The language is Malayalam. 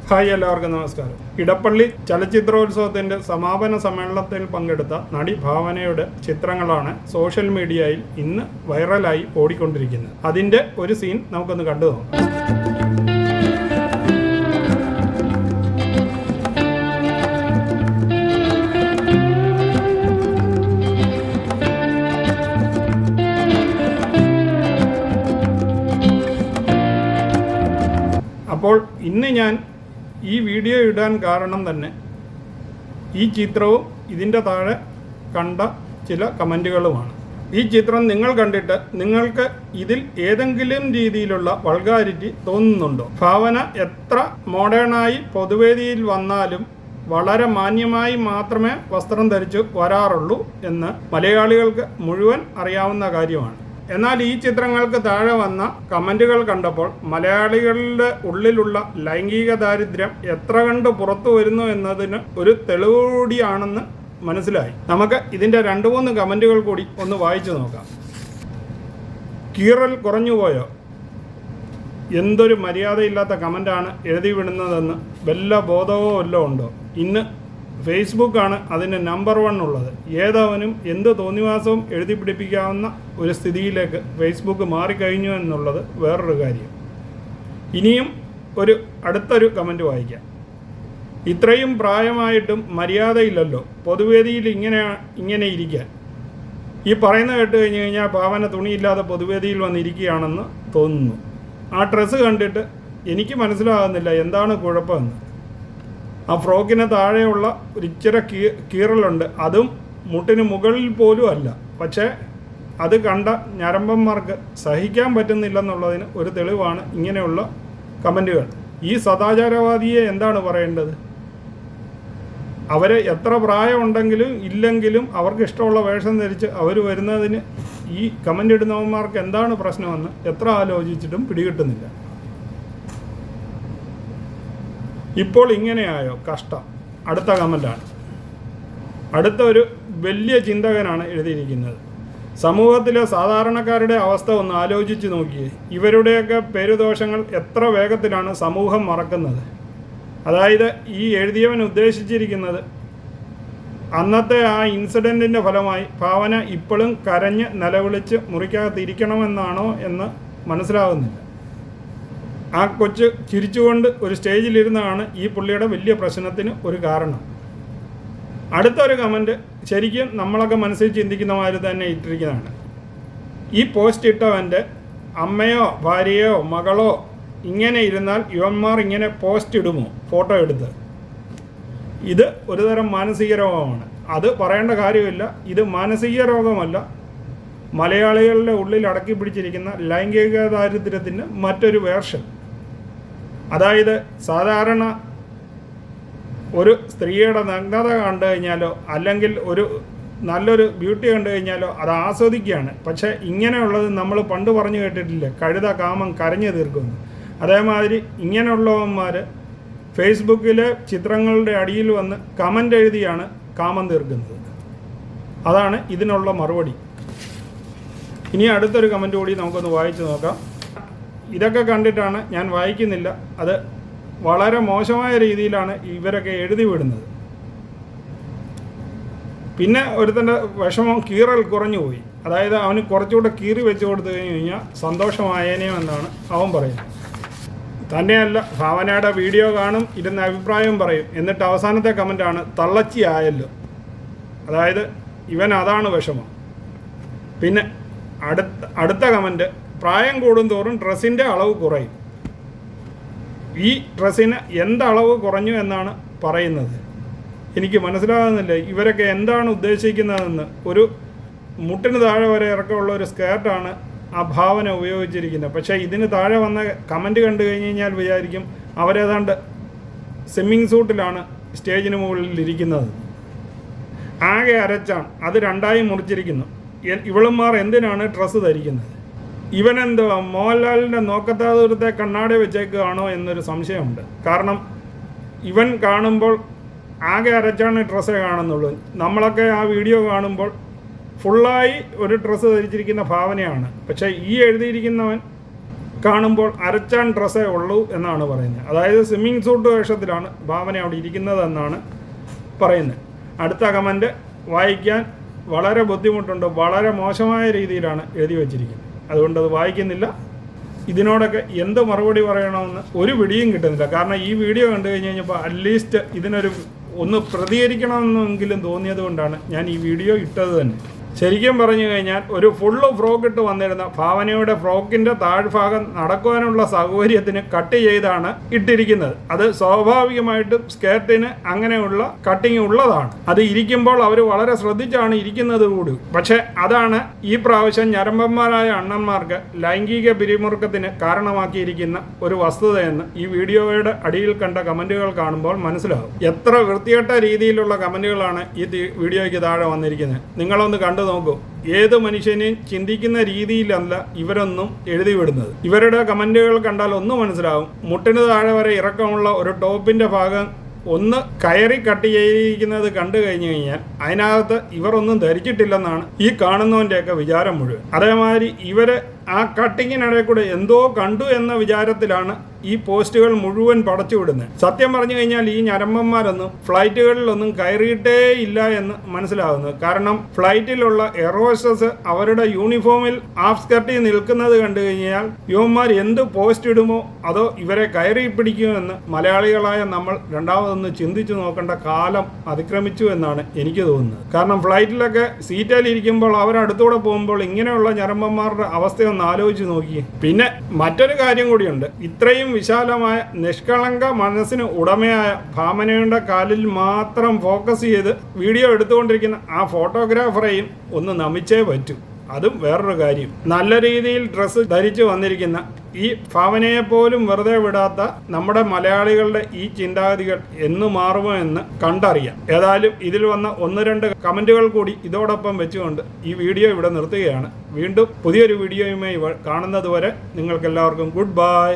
ഹായ്, എല്ലാവർക്കും നമസ്കാരം. ഇടപ്പള്ളി ചലച്ചിത്രോത്സവത്തിൻ്റെ സമാപന സമ്മേളനത്തിൽ പങ്കെടുത്ത നടി ഭാവനയുടെ ചിത്രങ്ങളാണ് സോഷ്യൽ മീഡിയയിൽ ഇന്ന് വൈറലായി ഓടിക്കൊണ്ടിരിക്കുന്നത്. അതിൻ്റെ ഒരു സീൻ നമുക്കൊന്ന് കണ്ടു നോക്കാം. അപ്പോൾ ഇന്ന് ഞാൻ ഈ വീഡിയോ ഇടാൻ കാരണം തന്നെ ഈ ചിത്രവും ഇതിൻ്റെ താഴെ കണ്ട ചില കമൻറ്റുകളുമാണ്. ഈ ചിത്രം നിങ്ങൾ കണ്ടിട്ട് നിങ്ങൾക്ക് ഇതിൽ ഏതെങ്കിലും രീതിയിലുള്ള വൾഗാരിറ്റി തോന്നുന്നുണ്ടോ? ഭാവന എത്ര മോഡേണായി പൊതുവേദിയിൽ വന്നാലും വളരെ മാന്യമായി മാത്രമേ വസ്ത്രം ധരിച്ചു വരാറുള്ളൂ എന്ന് മലയാളികൾക്ക് മുഴുവൻ അറിയാവുന്ന കാര്യമാണ്. എന്നാൽ ഈ ചിത്രങ്ങൾക്ക് താഴെ വന്ന കമൻറ്റുകൾ കണ്ടപ്പോൾ മലയാളികളുടെ ഉള്ളിലുള്ള ലൈംഗിക ദാരിദ്ര്യം എത്ര കണ്ട് പുറത്തു വരുന്നു എന്നതിന് ഒരു തെളിവ് കൂടിയാണെന്ന് മനസ്സിലായി. നമുക്ക് ഇതിൻ്റെ 2-3 കമൻറ്റുകൾ കൂടി ഒന്ന് വായിച്ചു നോക്കാം. കീറൽ കുറഞ്ഞുപോയോ? എന്തൊരു മര്യാദയില്ലാത്ത കമൻ്റാണ് എഴുതി വിടുന്നതെന്ന് വല്ല ബോധവോ വല്ലതും ഉണ്ടോ? ഇന്ന് ഫേസ്ബുക്കാണ് അതിന് നമ്പർ 1 ഉള്ളത്. ഏതവനും എന്ത് തോന്നിവാസവും എഴുതി പിടിപ്പിക്കാവുന്ന ഒരു സ്ഥിതിയിലേക്ക് ഫേസ്ബുക്ക് മാറിക്കഴിഞ്ഞു എന്നുള്ളത് വേറൊരു കാര്യം. ഇനിയും അടുത്തൊരു കമൻറ്റ് വായിക്കാം. ഇത്രയും പ്രായമായിട്ടും മര്യാദയില്ലല്ലോ പൊതുവേദിയിൽ ഇങ്ങനെ ഇരിക്കാൻ. ഈ പറയുന്ന കേട്ട് കഴിഞ്ഞ് കഴിഞ്ഞാൽ ഭാവന തുണിയില്ലാതെ പൊതുവേദിയിൽ വന്നിരിക്കുകയാണെന്ന് തോന്നുന്നു. ആ ഡ്രസ്സ് കണ്ടിട്ട് എനിക്ക് മനസ്സിലാകുന്നില്ല എന്താണ് കുഴപ്പമെന്ന്. ആ ഫ്രോക്കിന് താഴെയുള്ള ഒരു ഇച്ചിരി കീറലുണ്ട്, അതും മുട്ടിന് മുകളിൽ പോലും അല്ല. പക്ഷേ അത് കണ്ട ഞരമ്പന്മാർക്ക് സഹിക്കാൻ പറ്റുന്നില്ലെന്നുള്ളതിന് ഒരു തെളിവാണ് ഇങ്ങനെയുള്ള കമൻറ്റുകൾ. ഈ സദാചാരവാദിയെ എന്താണ് പറയേണ്ടത്? അവരെ എത്ര പ്രായമുണ്ടെങ്കിലും ഇല്ലെങ്കിലും അവർക്ക് ഇഷ്ടമുള്ള വേഷം ധരിച്ച് അവർ വരുന്നതിന് ഈ കമൻ്റ് ഇടുന്നവന്മാർക്ക് എന്താണ് പ്രശ്നമെന്ന് എത്ര ആലോചിച്ചിട്ടും പിടികിട്ടുന്നില്ല. ഇപ്പോൾ ഇങ്ങനെയായോ? കഷ്ടം. അടുത്ത കമൻ്റാണ്. അടുത്ത ഒരു വലിയ ചിന്തകനാണ് എഴുതിയിരിക്കുന്നത്. സമൂഹത്തിലെ സാധാരണക്കാരുടെ അവസ്ഥ ഒന്ന് ആലോചിച്ച് നോക്കിയേ. ഇവരുടെയൊക്കെ പെരുദോഷങ്ങൾ എത്ര വേഗത്തിലാണ് സമൂഹം മറക്കുന്നത്. അതായത് ഈ എഴുതിയവൻ ഉദ്ദേശിച്ചിരിക്കുന്നത് അന്നത്തെ ആ ഇൻസിഡൻറ്റിൻ്റെ ഫലമായി ഭാവന ഇപ്പോഴും കരഞ്ഞ് നിലവിളിച്ച് മുറിക്കകത്തിരിക്കണമെന്നാണോ എന്ന് മനസ്സിലാകുന്നില്ല. ആ കൊച്ച് ചിരിച്ചുകൊണ്ട് ഒരു സ്റ്റേജിലിരുന്നാണ് ഈ പുള്ളിയുടെ വലിയ പ്രശ്നത്തിന് ഒരു കാരണം. അടുത്തൊരു കമൻറ്റ് ശരിക്കും നമ്മളൊക്കെ മനസ്സിൽ ചിന്തിക്കുന്ന മാതിരി തന്നെ ഇട്ടിരിക്കുന്നതാണ്. ഈ പോസ്റ്റ് ഇട്ടവൻ്റെ അമ്മയോ ഭാര്യയോ മകളോ ഇങ്ങനെ ഇരുന്നാൽ ഇവന്മാർ ഇങ്ങനെ പോസ്റ്റ് ഇടുമോ ഫോട്ടോ എടുത്ത്? ഇത് ഒരുതരം മാനസിക രോഗമാണ്. അത് പറയേണ്ട കാര്യമില്ല. ഇത് മാനസിക രോഗമല്ല, മലയാളികളുടെ ഉള്ളിൽ അടക്കി പിടിച്ചിരിക്കുന്ന ലൈംഗിക ദാരിദ്ര്യത്തിൻ്റെ മറ്റൊരു വേർഷൻ. അതായത് സാധാരണ ഒരു സ്ത്രീയുടെ നഗ്നത കണ്ടു കഴിഞ്ഞാലോ അല്ലെങ്കിൽ ഒരു നല്ലൊരു ബ്യൂട്ടി കണ്ടു കഴിഞ്ഞാലോ അത് ആസ്വദിക്കുകയാണ്. പക്ഷേ ഇങ്ങനെയുള്ളത് നമ്മൾ പണ്ട് പറഞ്ഞു കേട്ടിട്ടില്ലേ, കഴുത കാമം കരഞ്ഞു തീർക്കുന്നു. അതേമാതിരി ഇങ്ങനെയുള്ളവന്മാർ ഫേസ്ബുക്കിലെ ചിത്രങ്ങളുടെ അടിയിൽ വന്ന് കമൻ്റ് എഴുതിയാണ് കാമം തീർക്കുന്നത്. അതാണ് ഇതിനുള്ള മറുപടി. ഇനി അടുത്തൊരു കമൻറ്റ് കൂടി നമുക്കൊന്ന് വായിച്ചു നോക്കാം. ഇതൊക്കെ കണ്ടിട്ടാണ് ഞാൻ വായിക്കുന്നില്ല, അത് വളരെ മോശമായ രീതിയിലാണ് ഇവരൊക്കെ എഴുതി വിടുന്നത്. പിന്നെ ഒരുത്തൻ്റെ വിഷമം കീറൽ കുറഞ്ഞു പോയി. അതായത് അവന് കുറച്ചുകൂടെ കീറി വെച്ച് കൊടുത്തു കഴിഞ്ഞ് കഴിഞ്ഞാൽ സന്തോഷമായേനെയോ എന്നാണ് അവൻ പറയുന്നത്. തന്നെയല്ല, ഭാവനയുടെ വീഡിയോ കാണും, ഇരുന്ന അഭിപ്രായം പറയും. എന്നിട്ട് അവസാനത്തെ കമൻ്റാണ് തള്ളച്ചി ആയല്ലോ. അതായത് ഇവൻ അതാണ് വിഷമം. പിന്നെ അടുത്ത കമൻറ്റ്, പ്രായം കൂടുന്തോറും ഡ്രസ്സിൻ്റെ അളവ് കുറയും. ഈ ഡ്രസ്സിന് എന്തളവ് കുറഞ്ഞു എന്നാണ് പറയുന്നത്? എനിക്ക് മനസ്സിലാകുന്നില്ല ഇവരൊക്കെ എന്താണ് ഉദ്ദേശിക്കുന്നതെന്ന്. ഒരു മുട്ടിന് താഴെ വരെ ഇറക്കമുള്ള ഒരു സ്കേർട്ടാണ് ആ ഭാവന ഉപയോഗിച്ചിരിക്കുന്നത്. പക്ഷേ ഇതിന് താഴെ വന്ന കമൻറ്റ് കണ്ടു കഴിഞ്ഞ് കഴിഞ്ഞാൽ വിചാരിക്കും അവരേതാണ്ട് സ്വിമ്മിങ് സൂട്ടിലാണ് സ്റ്റേജിന് മുകളിൽ ഇരിക്കുന്നത്. ആകെ അരച്ചാണ്, അത് 2ആയി മുറിച്ചിരിക്കുന്നു. ഇവളുമാർ എന്തിനാണ് ഡ്രസ്സ് ധരിക്കുന്നത്? ഇവനെന്തോ മോഹൻലാലിൻ്റെ നോക്കത്താ ദൂരത്തെ കണ്ണാടി വെച്ചേക്കുകയാണോ എന്നൊരു സംശയമുണ്ട്. കാരണം ഇവൻ കാണുമ്പോൾ ആകെ അരച്ചാണ് ഡ്രസ്സേ കാണുന്നുള്ളൂ. നമ്മളൊക്കെ ആ വീഡിയോ കാണുമ്പോൾ ഫുള്ളായി ഒരു ഡ്രസ്സ് ധരിച്ചിരിക്കുന്ന ഭാവനയാണ്. പക്ഷേ ഈ എഴുതിയിരിക്കുന്നവൻ കാണുമ്പോൾ അരച്ചാൻ ഡ്രസ്സേ ഉള്ളൂ എന്നാണ് പറയുന്നത്. അതായത് സ്വിമ്മിങ് സൂട്ട് വേഷത്തിലാണ് ഭാവന അവിടെ ഇരിക്കുന്നതെന്നാണ് പറയുന്നത്. അടുത്ത കമൻറ്റ് വായിക്കാൻ വളരെ ബുദ്ധിമുട്ടുണ്ട്, വളരെ മോശമായ രീതിയിലാണ് എഴുതി വച്ചിരിക്കുന്നത്. അതുകൊണ്ട് അത് വായിക്കുന്നില്ല. ഇതിനോടൊക്കെ എന്ത് മറുപടി പറയണമെന്ന് ഒരു പിടിയും കിട്ടുന്നില്ല. കാരണം ഈ വീഡിയോ കണ്ടു കഴിഞ്ഞ് കഴിഞ്ഞപ്പോൾ അറ്റ്ലീസ്റ്റ് ഇതിനൊരു ഒന്ന് പ്രതികരിക്കണമെന്നെങ്കിലും തോന്നിയത് കൊണ്ടാണ് ഞാൻ ഈ വീഡിയോ ഇട്ടത് തന്നെ. ശരിക്കും പറഞ്ഞു കഴിഞ്ഞാൽ ഒരു ഫുള്ള് ഫ്രോക്ക് ഇട്ട് വന്നിരുന്ന ഭാവനയുടെ ഫ്രോക്കിൻ്റെ താഴ്ഭാഗം നടക്കുവാനുള്ള സൗകര്യത്തിന് കട്ട് ചെയ്താണ് ഇട്ടിരിക്കുന്നത്. അത് സ്വാഭാവികമായിട്ടും സ്കേർട്ടിന് അങ്ങനെയുള്ള കട്ടിങ് ഉള്ളതാണ്. അത് ഇരിക്കുമ്പോൾ അവർ വളരെ ശ്രദ്ധിച്ചാണ് ഇരിക്കുന്നത് കൂടി. പക്ഷേ അതാണ് ഈ പ്രാവശ്യം ഞരമ്പന്മാരായ അണ്ണന്മാർക്ക് ലൈംഗിക പിരിമുറുക്കത്തിന് കാരണമാക്കിയിരിക്കുന്ന ഒരു വസ്തുതയെന്ന് ഈ വീഡിയോയുടെ അടിയിൽ കണ്ട കമൻറ്റുകൾ കാണുമ്പോൾ മനസ്സിലാകും. എത്ര വൃത്തികെട്ട രീതിയിലുള്ള കമൻറ്റുകളാണ് ഈ വീഡിയോയ്ക്ക് താഴെ വന്നിരിക്കുന്നത്. നിങ്ങളൊന്ന് കണ്ടു നോക്കൂ. ഏത് മനുഷ്യനെയും ചിന്തിക്കുന്ന രീതിയിലല്ല ഇവരൊന്നും എഴുതി വിടുന്നത്. ഇവരുടെ കമൻറ്റുകൾ കണ്ടാൽ ഒന്നും മനസ്സിലാവും. മുട്ടിന് താഴെ വരെ ഇറക്കമുള്ള ഒരു ടോപ്പിൻ്റെ ഭാഗം ഒന്ന് കയറി കട്ട് ചെയ്തിരിക്കുന്നത് കണ്ടു കഴിഞ്ഞു കഴിഞ്ഞാൽ അതിനകത്ത് ഇവർ ഒന്നും ധരിച്ചിട്ടില്ലെന്നാണ് ഈ കാണുന്നവൻ്റെയൊക്കെ വിചാരം മുഴുവൻ. അതേമാതിരി ഇവർ ആ കട്ടിങ്ങിനിടയിൽ കൂടെ എന്തോ കണ്ടു എന്ന വിചാരത്തിലാണ് ഈ പോസ്റ്റുകൾ മുഴുവൻ പടച്ചു വിടുന്നത്. സത്യം പറഞ്ഞു കഴിഞ്ഞാൽ ഈ ഞരമ്പന്മാരൊന്നും ഫ്ലൈറ്റുകളിലൊന്നും കയറിയിട്ടേ ഇല്ല എന്ന് മനസ്സിലാകുന്നത്. കാരണം ഫ്ലൈറ്റിലുള്ള എയർ ഹോസ്റ്റസ് അവരുടെ യൂണിഫോമിൽ ഹാഫ് സ്കർട്ടിൽ നിൽക്കുന്നത് കണ്ടു കഴിഞ്ഞാൽ യുവന്മാർ എന്ത് പോസ്റ്റ് ഇടുമോ അതോ ഇവരെ കയറി പിടിക്കുമെന്ന് മലയാളികളായ നമ്മൾ രണ്ടാമതൊന്ന് ചിന്തിച്ചു നോക്കേണ്ട കാലം അതിക്രമിച്ചു എന്നാണ് എനിക്ക് തോന്നുന്നത്. കാരണം ഫ്ലൈറ്റിലൊക്കെ സീറ്റിൽ ഇരിക്കുമ്പോൾ അവരടുത്തൂടെ പോകുമ്പോൾ ഇങ്ങനെയുള്ള ഞരമ്പന്മാരുടെ അവസ്ഥ ഒന്ന് ആലോചിച്ച് നോക്കി. പിന്നെ മറ്റൊരു കാര്യം കൂടിയുണ്ട്. ഇത്രയും വിശാലമായ നിഷ്കളങ്ക മനസ്സിന് ഉടമയായ ഭാവനയുടെ കാലിൽ മാത്രം ഫോക്കസ് ചെയ്ത് വീഡിയോ എടുത്തുകൊണ്ടിരിക്കുന്ന ആ ഫോട്ടോഗ്രാഫറെയും ഒന്ന് നമിച്ചേ പറ്റൂ. അതും വേറൊരു കാര്യം. നല്ല രീതിയിൽ ഡ്രസ്സ് ധരിച്ചു വന്നിരിക്കുന്ന ഈ ഭാവനയെ പോലും വെറുതെ വിടാത്ത നമ്മുടെ മലയാളികളുടെ ഈ ചിന്താഗതികൾ എന്ന് മാറുമോ എന്ന് കണ്ടറിയാം. ഏതായാലും ഇതിൽ വന്ന 1-2 കമൻറ്റുകൾ കൂടി ഇതോടൊപ്പം വെച്ചുകൊണ്ട് ഈ വീഡിയോ ഇവിടെ നിർത്തുകയാണ്. വീണ്ടും പുതിയൊരു വീഡിയോയുമായി കാണുന്നത് വരെ നിങ്ങൾക്കെല്ലാവർക്കും ഗുഡ് ബൈ.